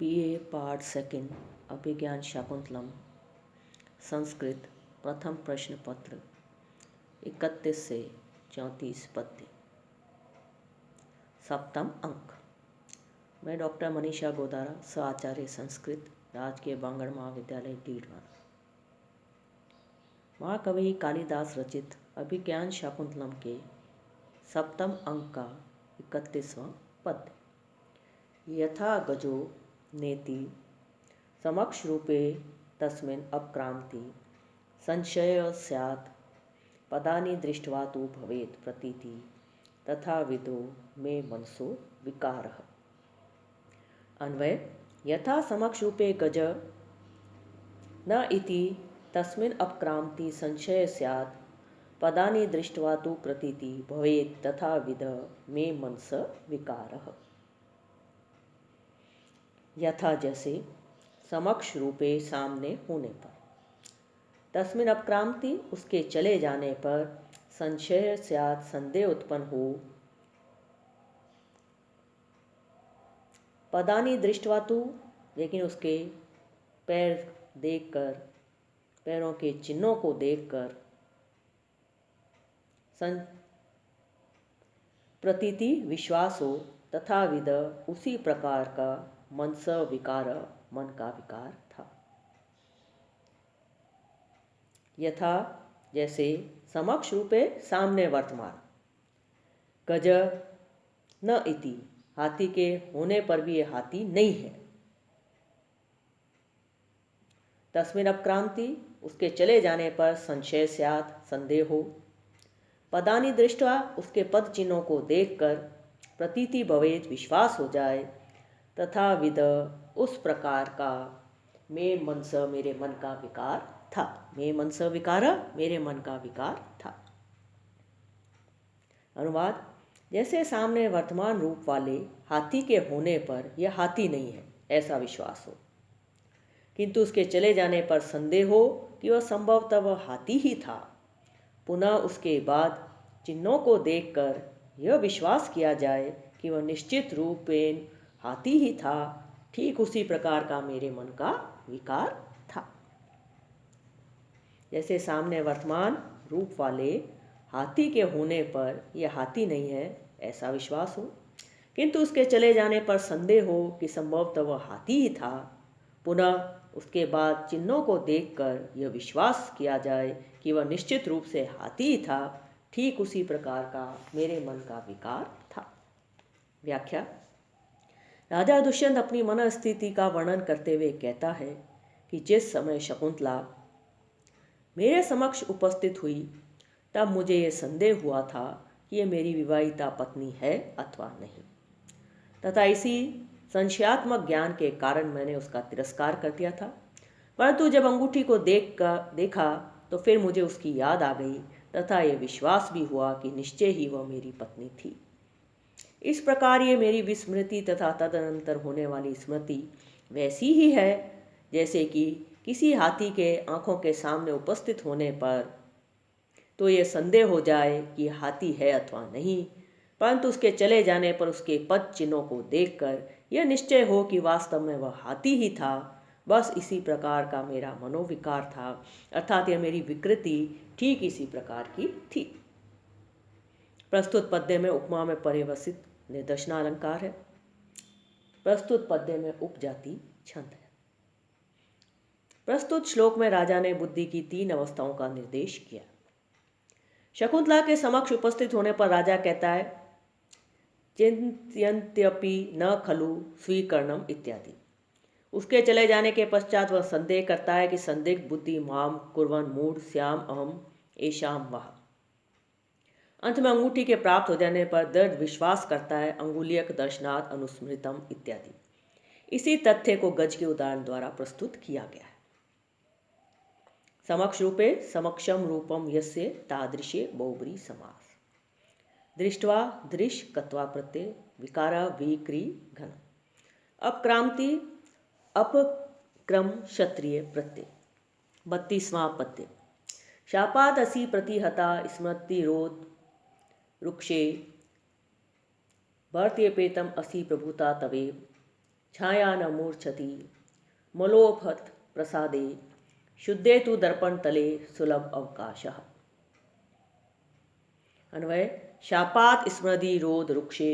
BA part second अभिज्ञान शाकुंतलम संस्कृत प्रथम प्रश्न पत्र 31 से 34 पद्य। सप्तम अंक। मैं डॉक्टर मनीषा गोदारा, सह आचार्य संस्कृत, राजकीय बांगड़ महाविद्यालय डीडवाना। महाकवि कालिदास रचित अभिज्ञान शाकुंतलम के सप्तम अंक का 31वां पद्य। यथा गजो नेति समक्ष रूपे तस्मिन् अपक्रांति संशय स्यात् पदानि दृष्ट्वा तु भवेत् प्रतीति तथा विदो मे मनसो विकारः। अन्वय। यथा समक्ष रूपे गज न इति तस्मिन् अपक्रांति संशय स्यात् पदानि दृष्ट्वा तु प्रतीति भवेत् तथा विद मे मनस विकारः। यथा जैसे, समक्ष रूपे सामने होने पर, तस्मिन् अपक्रांति उसके चले जाने पर, संशय स्यात् संदेह उत्पन्न हो, पदानि दृष्ट्वा तु लेकिन उसके पैर देखकर, पैरों के चिन्हों को देखकर, प्रतीति विश्वास हो, तथा विद उसी प्रकार का मनस विकार मन का विकार था। यथा जैसे, समक्ष रूपे सामने वर्तमान, गज न इति हाथी के होने पर भी ये हाथी नहीं है, तस्मिन् अपक्रांति उसके चले जाने पर, संशय स्यात् संदेह हो, पदानि दृष्ट्वा उसके पद चिन्हों को देखकर, प्रतीति भवेत् विश्वास हो जाए, तथा विद उस प्रकार का मे मनस मेरे मन का विकार था। मे मनस विकार मेरे मन का विकार था। अनुवाद। जैसे सामने वर्तमान रूप वाले हाथी के होने पर यह हाथी नहीं है ऐसा विश्वास हो, किंतु उसके चले जाने पर संदेह हो कि वह संभवतः वह हाथी ही था। पुनः उसके बाद चिन्हों को देखकर यह विश्वास किया जाए कि वह निश्चित रूपेण हाथी ही था। ठीक उसी प्रकार का मेरे मन का विकार था। जैसे सामने वर्तमान रूप वाले हाथी के होने पर यह हाथी नहीं है ऐसा विश्वास हो, किंतु उसके चले जाने पर संदेह हो कि संभवतः वह हाथी ही था। पुनः उसके बाद चिन्हों को देखकर यह विश्वास किया जाए कि वह निश्चित रूप से हाथी ही था। ठीक उसी प्रकार का मेरे मन का विकार था। व्याख्या। राजा दुष्यंत अपनी मन स्थिति का वर्णन करते हुए कहता है कि जिस समय शकुंतला मेरे समक्ष उपस्थित हुई, तब मुझे यह संदेह हुआ था कि यह मेरी विवाहिता पत्नी है अथवा नहीं, तथा इसी संशयात्मक ज्ञान के कारण मैंने उसका तिरस्कार कर दिया था। परंतु जब अंगूठी को देखा तो फिर मुझे उसकी याद आ गई, तथा यह विश्वास भी हुआ कि निश्चय ही वह मेरी पत्नी थी। इस प्रकार ये मेरी विस्मृति तथा तदनंतर होने वाली स्मृति वैसी ही है जैसे कि किसी हाथी के आंखों के सामने उपस्थित होने पर तो ये संदेह हो जाए कि हाथी है अथवा नहीं, परंतु उसके चले जाने पर उसके पद चिन्हों को देखकर यह निश्चय हो कि वास्तव में वह हाथी ही था। बस इसी प्रकार का मेरा मनोविकार था, अर्थात यह मेरी विकृति ठीक इसी प्रकार की थी। प्रस्तुत पद्य में उपमा में पर्यवसित निदर्शनालंकार है। प्रस्तुत पद्य में उपजाति छंद है। प्रस्तुत श्लोक में राजा ने बुद्धि की 3 अवस्थाओं का निर्देश किया। शकुंतला के समक्ष उपस्थित होने पर राजा कहता है, चिंत्यन्त्यपि न खलु स्वीकरणम इत्यादि। उसके चले जाने के पश्चात वह संदेह करता है कि संदिग्ध बुद्धि माम कुर्वन् मूढ़ स्याम अहम एषाम वह। अंत में अंगूठी के प्राप्त हो जाने पर दृढ़ विश्वास करता है, अंगुलीयक दर्शनात् अनुस्मृतम इत्यादि। इसी तथ्य को गज के उदाहरण द्वारा प्रस्तुत किया गया है। समक्ष रूपे समक्षम रूपम यस्य तादृशे बहुब्री समास। दृष्ट्वा दृश कत्वा प्रत्यय विकारा विक्री घन। अपक्रांति अपक्रम क्षत्रिय प्रत्यय। 32वां पद्य। शापात् असि प्रतिहता स्मृतिरोध रुक्षे भर्त्यपेतम असि प्रभुता तवेव छाया न मूर्छति मलोपहत प्रसादे शुद्धे तु दर्पण तले सुलभ अवकाशः। अन्वय शापात स्मृति रोध रुक्षे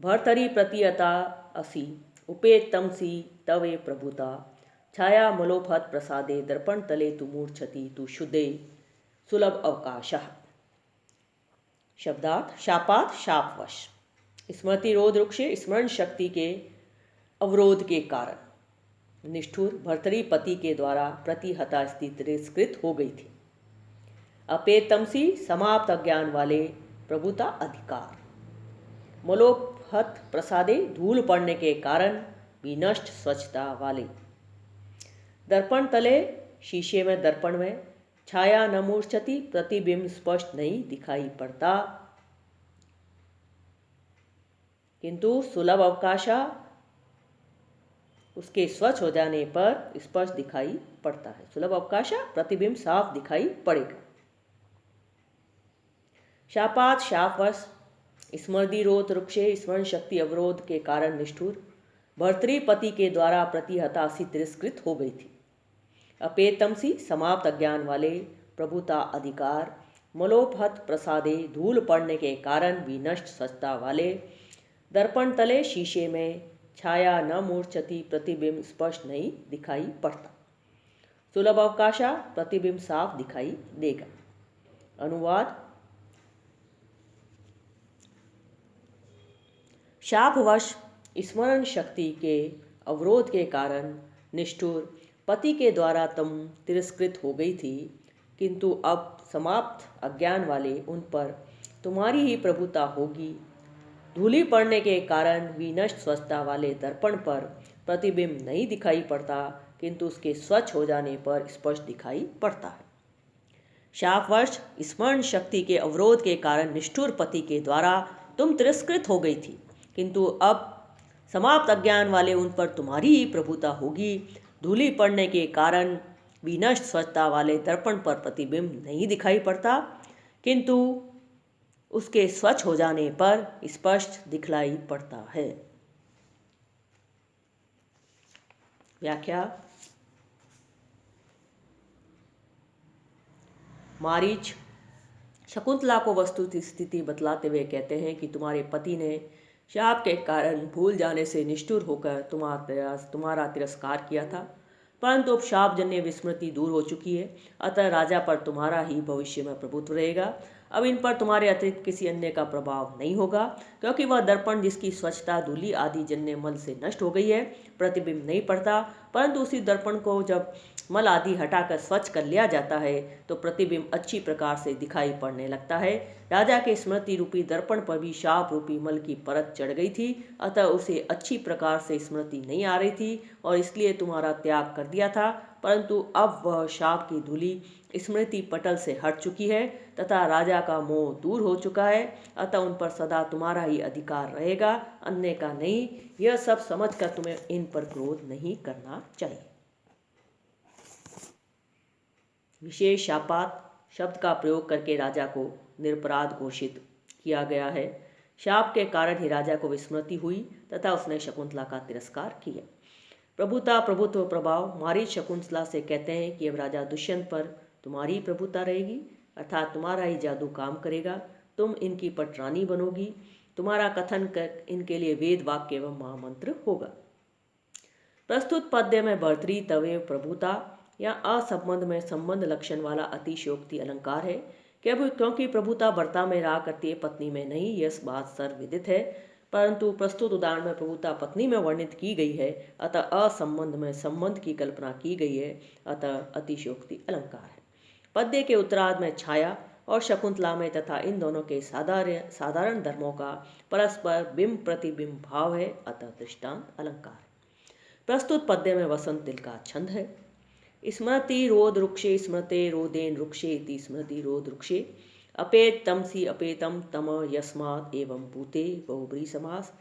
भर्तरी प्रतियता असि उपेतमसी तवे प्रभुता छाया मलोपहत प्रसादे दर्पण तले तु मूर्छति तु शुद्धे सुलभ अवकाशः। शब्दार्थ शापात शापवश, स्मृति रोध रुक्षे स्मरण शक्ति के अवरोध के कारण, निष्ठुर भर्तरी पति के द्वारा प्रतिहता स्थित तिरस्कृत हो गई थी। अपेतमसी समाप्त अज्ञान वाले प्रभुता अधिकार, मलोपहत प्रसादे धूल पड़ने के कारण विनष्ट स्वच्छता वाले, दर्पण तले शीशे में दर्पण में छाया न मूर्छति प्रतिबिंब स्पष्ट नहीं दिखाई पड़ता किंतु सुलभ अवकाशा उसके स्वच्छ हो जाने पर स्पष्ट दिखाई पड़ता है। सुलभ अवकाशा प्रतिबिंब साफ दिखाई पड़ेगा। शापात शापवश स्मृति रोध रुक्षे स्मरण शक्ति अवरोध के कारण निष्ठुर भर्तरी पति के द्वारा प्रतिहता सी तिरस्कृत हो गई थी। अपेतमसी समाप्त अज्ञान वाले प्रभुता अधिकार, मलोपहत प्रसादे धूल पड़ने के कारण विनष्ट स्वच्छता वाले, दर्पण तले शीशे में छाया न मूर्छति प्रतिबिंब स्पष्ट नहीं दिखाई पड़ता, सुलभ अवकाशा प्रतिबिंब साफ दिखाई देगा। अनुवाद शापवश स्मरण शक्ति के अवरोध के कारण निष्ठुर पति के द्वारा तुम तिरस्कृत हो गई थी, किंतु अब समाप्त अज्ञान वाले उन पर तुम्हारी ही प्रभुता होगी। धूली पड़ने के कारण विनष्ट स्वच्छता वाले दर्पण पर प्रतिबिंब नहीं दिखाई पड़ता किंतु उसके स्वच्छ हो जाने पर स्पष्ट दिखाई पड़ता है। शापवश स्मरण शक्ति के अवरोध के कारण निष्ठुर पति के द्वारा तुम तिरस्कृत हो गई थी, किंतु अब समाप्त अज्ञान वाले उन पर तुम्हारी ही प्रभुता होगी। धूली पड़ने के कारण विनष्ट स्वच्छता वाले दर्पण पर प्रतिबिंब नहीं दिखाई पड़ता किंतु उसके स्वच्छ हो जाने पर स्पष्ट दिखलाई पड़ता है। व्याख्या। मारीच शकुंतला को वस्तु की स्थिति बतलाते हुए कहते हैं कि तुम्हारे पति ने शाप के कारण भूल जाने से निष्ठुर होकर तुम्हारा तिरस्कार किया था, परंतु अब शापजन्य विस्मृति दूर हो चुकी है, अतः राजा पर तुम्हारा ही भविष्य में प्रभुत्व रहेगा। अब इन पर तुम्हारे अतिरिक्त किसी अन्य का प्रभाव नहीं होगा, क्योंकि वह दर्पण जिसकी स्वच्छता धूली आदि जन्य मल से नष्ट हो गई है प्रतिबिंब नहीं पड़ता, परंतु उसी दर्पण को जब मल आदि हटाकर स्वच्छ कर लिया जाता है तो प्रतिबिंब अच्छी प्रकार से दिखाई पड़ने लगता है। राजा के स्मृति रूपी दर्पण पर भी शाप रूपी मल की परत चढ़ गई थी, अतः उसे अच्छी प्रकार से स्मृति नहीं आ रही थी और इसलिए तुम्हारा त्याग कर दिया था, परंतु अब वह शाप की धूली स्मृति पटल से हट चुकी है तथा राजा का मोह दूर हो चुका है, अतः उन पर सदा तुम्हारा ही अधिकार रहेगा, अन्य का नहीं। यह सब समझकर तुम्हें इन पर क्रोध नहीं करना चाहिए। विशेष शापात शब्द का प्रयोग करके राजा को निरपराध घोषित किया गया है। शाप के कारण ही राजा को विस्मृति हुई तथा उसने शकुंतला का तिरस्कार किया। प्रभुता प्रभुत्व प्रभाव मारीच शकुंतला से कहते हैं कि अब राजा दुष्यंत पर तुम्हारी प्रभुता रहेगी, अर्थात तुम्हारा ही जादू काम करेगा, तुम इनकी पटरानी बनोगी, तुम्हारा कथन कर इनके लिए वेद वाक्य एवं महामंत्र होगा। प्रस्तुत पद्य में भर्तरी तवे प्रभुता या असंबंध में संबंध लक्षण वाला अतिशयोक्ति अलंकार है, क्योंकि प्रभुता भर्ता में रहा करती है, पत्नी में नहीं। यह बात सर्वविदित है, परंतु प्रस्तुत उदाहरण में प्रभुता पत्नी में वर्णित की गई है, अतः असंबंध में संबंध की कल्पना की गई है, अतः अतिशयोक्ति अलंकार है। पद्य के उत्तरार्ध में छाया और शकुंतला में तथा इन दोनों के साधारण धर्मों का परस्पर बिंब प्रतिबिंब भाव है, अतः दृष्टांत अलंकार है। प्रस्तुत पद्य में वसंत दिल का छंद है। स्मृति रोध रुक्षे स्मृते रोदेन रुक्षे इति स्मृति रोध रुक्षे अपेत तमसी अपेतम तम यस्मात् एवं भूते बहुब्री समास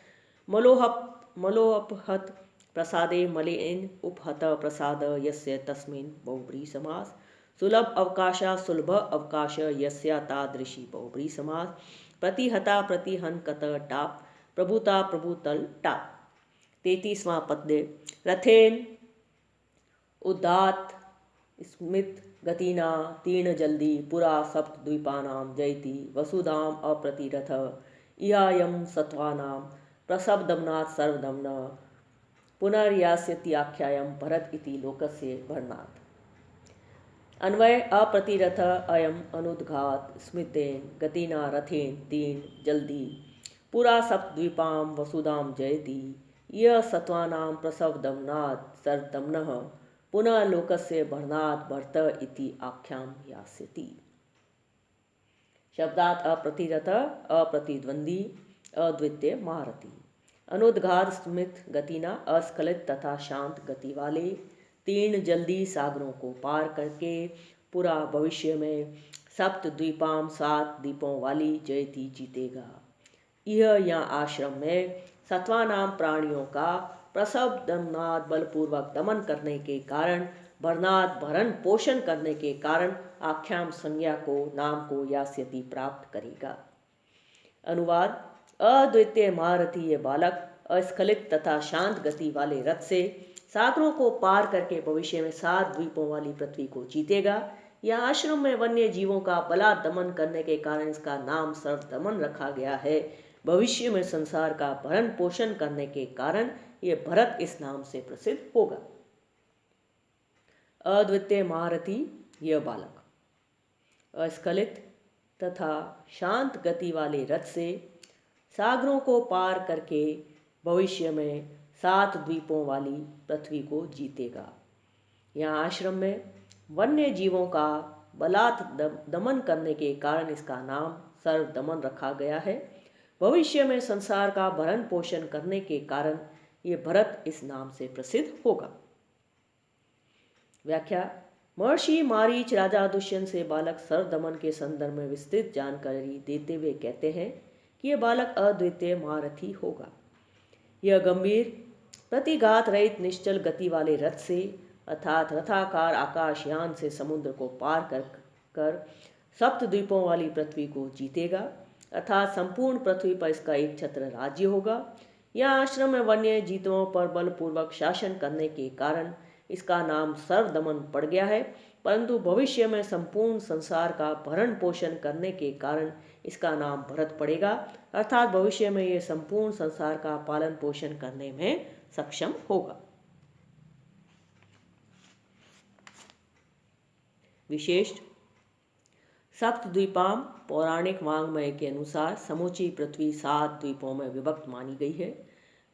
मलोपहत प्रसादे मलेन उपहत प्रसाद यस्य तस्मिन् बहुब्री समास सुलभ अवकाशा सुलभ अवकाश यस्या तादृशी बहुब्री समास प्रतिहता प्रतिहन कत टाप प्रभुता प्रभुतल टाप 33वां पद्य रथेन उदात स्मित गतिना तीर्ण जल्दी पुरा सप्तद्वीपानां जयति वसुधाम अप्रतिरथ इहायं सत्वानां प्रसवदमनात् सर्वदमन पुनर्यास्यति आख्यायं भरत इति लोकस्य भरनाथ। अन्वय अप्रतिरथ अयम अनुद्घात स्मितेन गतिना रथेन तीन जल्दी पुरा सप्तद्वीपां वसुधाम जयति यह सत्वानां प्रसवदमनात् सर्वदमनः पुनः लोकस्य भरनात् भरत इति आख्याम यास्यति। शब्दात् अप्रतिरथ अप्रतिद्वंदी अद्वितीय महारथी। अनुद्घात स्मित गतिना अस्खलित तथा शांत गति वाले तीन जल्दी सागरों को पार करके पूरा भविष्य में सप्त द्वीपाम 7 द्वीपों वाली जयति जीतेगा। यह यहाँ आश्रम में सत्वानाम प्राणियों का प्रसव दमनाद बलपूर्वक दमन करने के कारण भरनाद भरण पोषण करने के कारण आख्याम संज्ञा को नाम को यास्यति प्राप्त करेगा। अनुवाद अद्वितीय महारथी ये बालक अस्खलित तथा शांत गति वाले रथ से सागरों को पार करके भविष्य में 7 द्वीपों वाली पृथ्वी को जीतेगा। यह आश्रम में वन्य जीवों का बला दमन करने के कारण इसका नाम सर्वदमन रखा गया है। भविष्य में संसार का भरण पोषण करने के कारण ये भरत इस नाम से प्रसिद्ध होगा। अद्वितीय महारथी यह बालक अस्खलित तथा शांत गति वाले रथ से सागरों को पार करके भविष्य में 7 द्वीपों वाली पृथ्वी को जीतेगा। यहाँ आश्रम में वन्य जीवों का बलात् दमन करने के कारण इसका नाम सर्वदमन रखा गया है। भविष्य में संसार का भरण पोषण करने के कारण ये भरत इस नाम से प्रसिद्ध होगा। व्याख्या महर्षि मारीच राजा दुष्यंत से बालक सर्वदमन के संदर्भ में विस्तृत जानकारी देते हुए कहते हैं कि यह बालक अद्वितीय महारथी होगा। यह गंभीर प्रतिघात रहित निश्चल गति वाले रथ से अर्थात रथाकार आकाशयान से समुद्र को पार कर सप्त द्वीपों वाली पृथ्वी को जीतेगा अर्थात संपूर्ण पृथ्वी पर इसका एक छत्र राज्य होगा। यह आश्रम में वन्य जीवों पर बलपूर्वक शासन करने के कारण इसका नाम सर्वदमन पड़ गया है, परंतु भविष्य में संपूर्ण संसार का भरण पोषण करने के कारण इसका नाम भरत पड़ेगा अर्थात भविष्य में यह संपूर्ण संसार का पालन पोषण करने में सक्षम होगा। विशेष सप्तद्वीपाम पौराणिक वांग्मय के अनुसार समूची पृथ्वी 7 द्वीपों में विभक्त मानी गई है।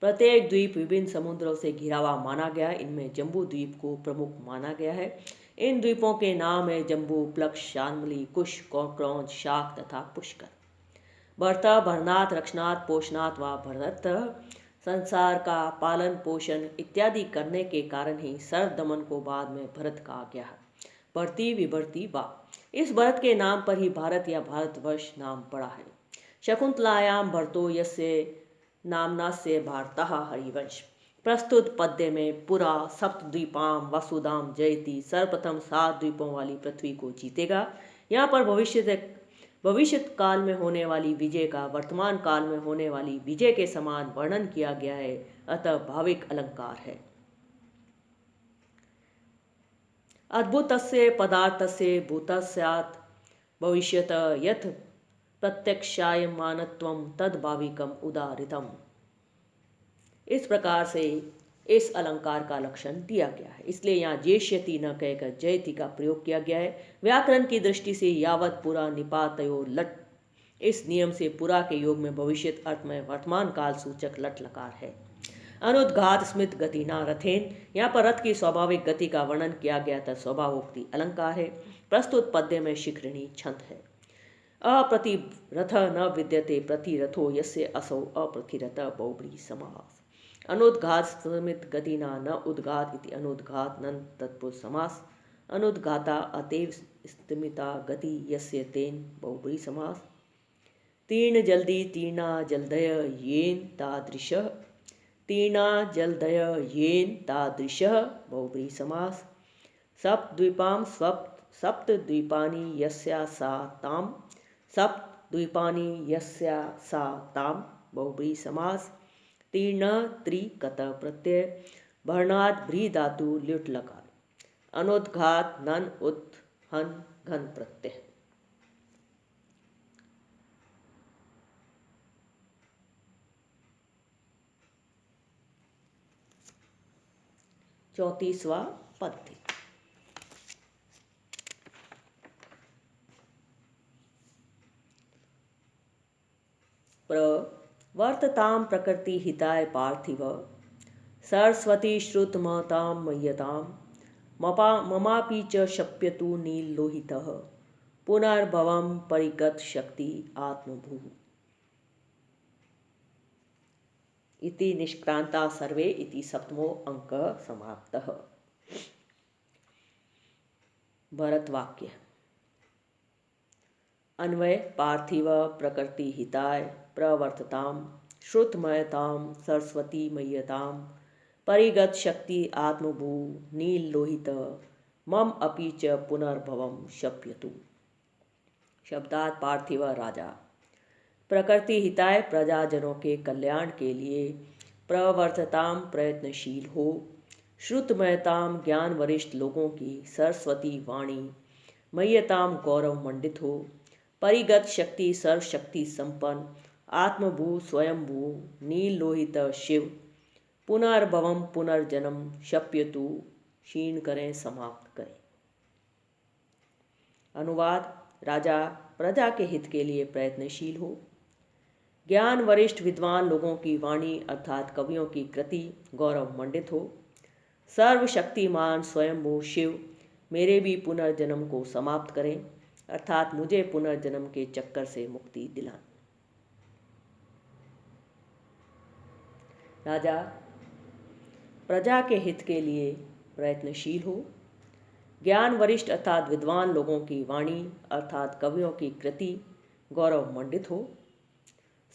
प्रत्येक द्वीप विभिन्न समुद्रों से घिरा हुआ माना गया। इनमें जम्बू द्वीप को प्रमुख माना गया है। इन द्वीपों के नाम है जम्बू, प्लक्ष, शाल्मली, कुश, क्रौंच, शाक तथा पुष्कर। भर्ता, भरनाथ, रक्षनाथ, पोषनाथ व भरत संसार का पालन पोषण इत्यादि करने के कारण ही सर्वदमन को बाद में भरत कहा गया है। भरती विभर्ती बा, इस भरत के नाम पर ही भारत या भारतवर्ष नाम पड़ा है। शकुंतलायाम भरतो यस्य नामनास्य भारतः हरिवंश। प्रस्तुत पद्य में पुरा सप्तद्वीपाम वसुधाम जयति सर्वप्रथम 7 द्वीपों वाली पृथ्वी को जीतेगा। यहाँ पर भविष्य काल में होने वाली विजय का वर्तमान काल में होने वाली विजय के समान वर्णन किया गया है, अतः भाविक अलंकार है। अद्भुतस्य पदार्थस्य भूतस्यात् भविष्यत यथ प्रत्यक्षायमानत्वं तद भाविकम उदाहृतम। इस प्रकार से इस अलंकार का लक्षण दिया गया है, इसलिए यहाँ जेष्यति न कहकर जयति का प्रयोग किया गया है। व्याकरण की दृष्टि से यावत पुरा निपातयो लट, इस नियम से पुरा के योग में भविष्यत अर्थ में वर्तमान काल सूचक लट लकार है। अनुद्घात स्मित गति न रथेन, यहाँ पर रथ की स्वाभाविक गति का वर्णन किया गया था, स्वभावोक्ति अलंकार है। प्रस्तुत पद्य में शिखरिणी छंद है। अप्रतिरथ न विद्यते प्रतिरथो यस्य असौ अप्रतिरथ बहुब्री समास। अनुद्घात स्मित गतिना न उद्घात इति अनुद्घात नन तत्पुरुष समास। अनुद्घाता अतएव स्तिमिता गति यस्य तेन बहुब्री समास। तीर्ण जल्दी तीर्णा जलदय येन तादृशः, तीर्णा जलदय येन तादृशः बहुब्री समास। सप्तद्वीपां सप्तद्वीपानि यस्या सा ताम, सप्तद्वीपानि यस्या सा ताम बहुब्री समास। तीर्ण त्रि कत प्रत्यय वर्णाद भ्री धातु ल्युट लकार अनुद्घात नन उत हन घन प्रत्यय। चौतीसवां पद्य। प्रवर्तताम प्रकृति हिताय पार्थिव सरस्वती श्रुतमताम मय्यताम ममापि च शप्यतु नीलोहितः पुनर्भवं परिगत शक्ति आत्मभू। इति निष्क्रांता सर्वे इति सप्तमो अंक समाप्तः। भरत वाक्य। अन्वय पार्थिव प्रकृति हिताय प्रवर्तताम श्रुतमयताम सरस्वती मय्यताम परिगत शक्ति आत्मभू नील लोहित मम अपि च पुनर्भवम शप्यतु। शब्दार्थ पार्थिव राजा, प्रकृति हिताय प्रजाजनों के कल्याण के लिए, प्रवर्तताम प्रयत्नशील हो, श्रुतमयताम ज्ञान वरिष्ठ लोगों की सरस्वती वाणी, मय्यताम गौरव मंडित हो, परिगत शक्ति सर्वशक्ति संपन्न, आत्मभू स्वयंभू नील लोहित शिव, पुनर्भवम पुनर्जन्म शप्यतु क्षीण करें समाप्त करें। अनुवाद। राजा प्रजा के हित के लिए प्रयत्नशील हो, ज्ञान वरिष्ठ विद्वान लोगों की वाणी अर्थात कवियों की कृति गौरव मंडित हो, सर्वशक्तिमान स्वयंभू शिव मेरे भी पुनर्जन्म को समाप्त करें अर्थात मुझे पुनर्जन्म के चक्कर से मुक्ति दिलाएं। राजा प्रजा के हित के लिए प्रयत्नशील हो, ज्ञान वरिष्ठ अर्थात विद्वान लोगों की वाणी अर्थात कवियों की कृति गौरव मंडित हो,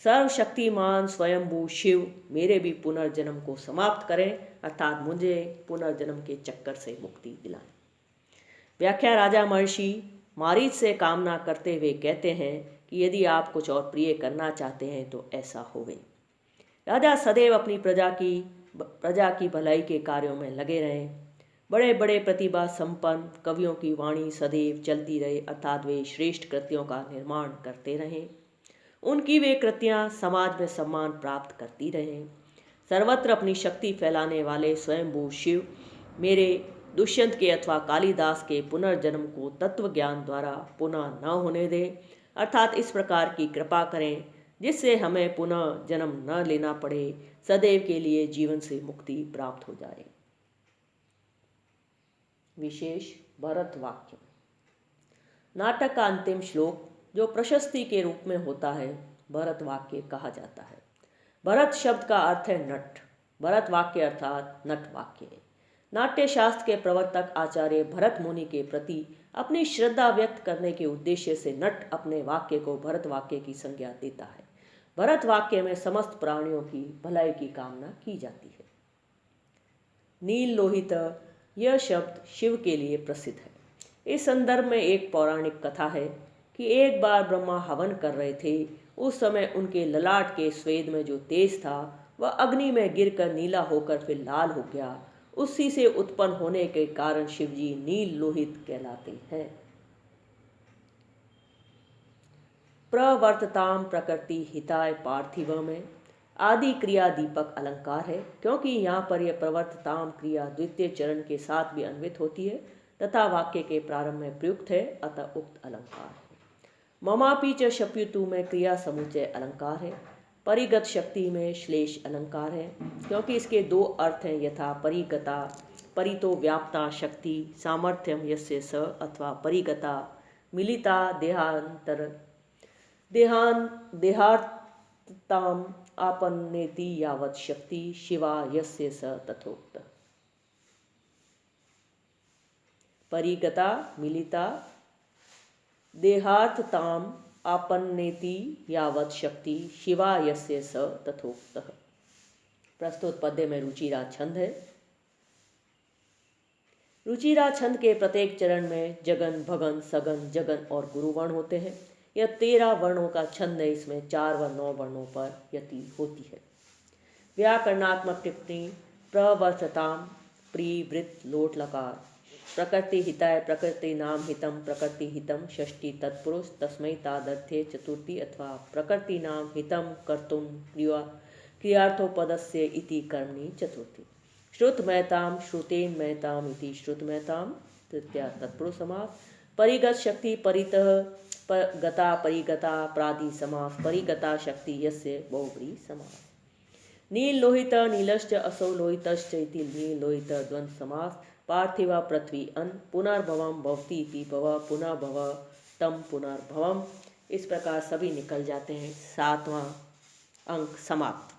सर्वशक्तिमान स्वयंभू शिव मेरे भी पुनर्जन्म को समाप्त करें अर्थात मुझे पुनर्जन्म के चक्कर से मुक्ति दिलाएं। व्याख्या। राजा महर्षि मारीच से कामना करते हुए कहते हैं कि यदि आप कुछ और प्रिय करना चाहते हैं तो ऐसा होवे। राजा सदैव अपनी प्रजा की भलाई के कार्यों में लगे रहें। बड़े बड़े प्रतिभा संपन्न कवियों की वाणी सदैव चलती रहे अर्थात वे श्रेष्ठ कृतियों का निर्माण करते रहें, उनकी वे कृतियाँ समाज में सम्मान प्राप्त करती रहें। सर्वत्र अपनी शक्ति फैलाने वाले स्वयंभू शिव मेरे दुष्यंत के अथवा कालिदास के पुनर्जन्म को तत्व ज्ञान द्वारा पुनः न होने दें अर्थात इस प्रकार की कृपा करें जिससे हमें पुनः जन्म न लेना पड़े, सदैव के लिए जीवन से मुक्ति प्राप्त हो जाए। विशेष भरत वाक्य। नाटक का अंतिम श्लोक जो प्रशस्ति के रूप में होता है भरत वाक्य कहा जाता है। भरत शब्द का अर्थ है नट। भरत वाक्य अर्थात नट वाक्य। नाट्य शास्त्र के प्रवर्तक आचार्य भरत मुनि के प्रति अपनी श्रद्धा व्यक्त करने के उद्देश्य से नट अपने वाक्य को भरत वाक्य की संज्ञा देता है। भरत वाक्य में समस्त प्राणियों की भलाई की कामना की जाती है। नील लोहित यह शब्द शिव के लिए प्रसिद्ध है। इस संदर्भ में एक पौराणिक कथा है कि एक बार ब्रह्मा हवन कर रहे थे। उस समय उनके ललाट के स्वेद में जो तेज था वह अग्नि में गिरकर नीला होकर फिर लाल हो गया। उसी से उत्पन्न होने के कारण शिवजी नील लोहित कहलाते हैं। प्रवर्तताम प्रकृति हिताय पार्थिव में आदि क्रिया दीपक अलंकार है क्योंकि यहाँ पर यह प्रवर्तताम क्रिया द्वितीय चरण के साथ भी अन्वित होती है तथा वाक्य के प्रारंभ में प्रयुक्त है, अतः उक्त अलंकार है। ममापि च शप्युतु में क्रिया समुच्चय अलंकार है। परिगत शक्ति में श्लेष अलंकार है क्योंकि इसके दो अर्थ हैं यथा परिगता परितो व्याप्ता शक्ति सामर्थ्यम यस्य स अथवा परिगता मिलिता देहार्ताम आपन्नेति यावत् शक्ति शिवा यस्य स तथोक्त। परिगता मिलिता देहार्थताम आपन्नेति यावत् शक्ति शिवा यस्य स तथोक्तः। प्रस्तुत पद्य में रुचिरा छंद है। रुचिरा छंद के प्रत्येक चरण में जगन भगन सगन जगन और गुरुवर्ण होते हैं। यह 13 वर्णों का छंद है। इसमें 4 व 9 वर्णों पर यति होती है। व्याकरणात्मक टिप्पणी प्रवर्तताम प्रीवृत लोट लकार प्रकृति हिताय प्रकृति नाम हितम प्रकृति हितम षष्ठी तत्पुरुष तस्मै तादर्थे चतुर्थी अथवा प्रकृति नाम हितम कर्तुम क्रियार्थोपदस्य इति कर्मणि चतुर्थी श्रुतमयताम श्रुतेन मयताम इति श्रुतमयताम तृतीया तत्पुरुष समास परिगत शक्ति परितः गता परिगता प्रादि समास परिगता शक्ति यस्य बहुव्रीहि समास नील लोहित नीलश्च असौ लोहितश्च इति नील लोहित द्वंद्व समास पार्थिव पृथ्वी अन्न पुनर्भवम भवती इति भव पुनः भव तम पुनर्भवम। इस प्रकार सभी निकल जाते हैं। 7वां अंक समाप्त।